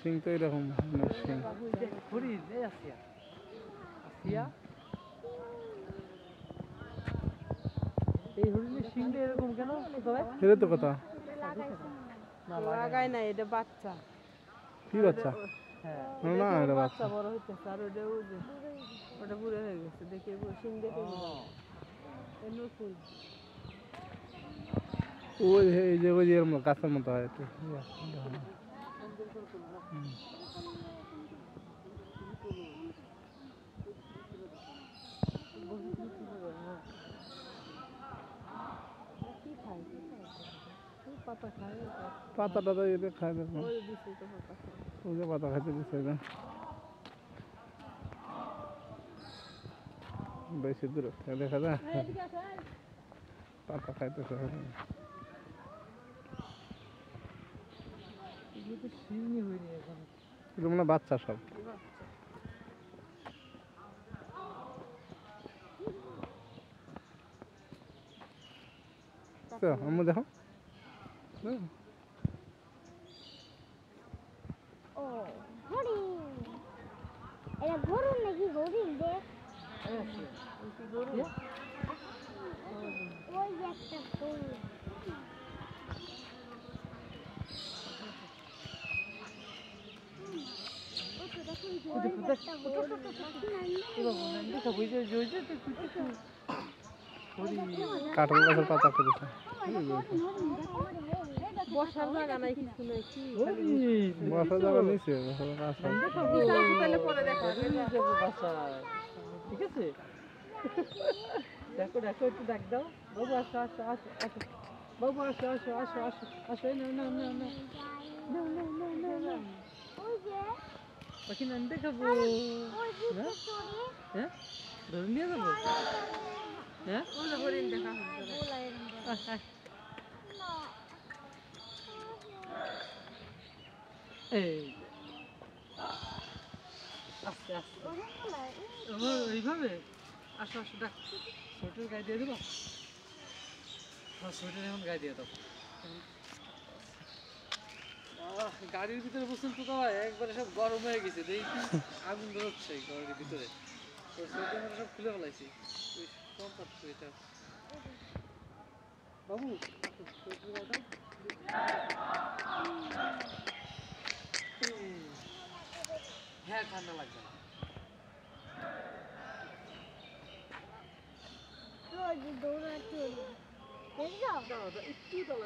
সিং তো এরকম সিং এই হরিণের শিংটা এরকম কেন? এটা তো কথা লাগাই না, এটা বাচ্চা। কি বাচ্চা? হ্যাঁ না এটা বাচ্চা বড় হইতেছে আর ওটা বুড়ো হয়ে গেছে, দেখে শিং দেখে নতুন। ওই যে এরকম গাছের মতো হয় একটু পাতা টাতা এটা খায় না, ওই যে পাতা খাইতে দিচ্ছে না বেশি দূর দেখা যায় পাতা খাইতেছে মানে বাচ্চা সব আমি দেখো ও হরিণ, এটা গরু নাকি হরিণ দেখ? ওই যে একটা গরু। কাঁঠাল গাছের পাতা খেতেছে বসার জায়গা নাই, কিছু নাই। কি বসার জায়গা নিচে পরে দেখা ঠিক আছে, দেখো দেখো, একটু দেখ দাও। বাবু আসো আসো আসো আসো, বাবু আসো আসো আসো আসো আসো, না না না না ওই যে পাখি নাম দেখাবো। ওই যে চড়ে হ্যাঁ, ধরে নিয়ে যাবো। হ্যাঁ, হরিণ দেখা এই আস্তে আস্তে এইভাবে আসো আসো, দেখ সোয়েটার গায়ে দিয়ে দেবো। সোয়েটার এখন গায়ে দিয়ে দাও। গাড়ির ভিতরে বসুন তো একবারে সব গরম হয়ে গেছে, দেখি আগুন বেরোচ্ছে গাড়ির ভিতরে। তো সোয়েটার সব খুলে ফেলাইছি। কম পাচ্ছ এটা বাবু, সোয়েটার গায়ে দাও। হ্যাঁ, ঠান্ডা লাগবে না। দৌড়াতে একটু দাও,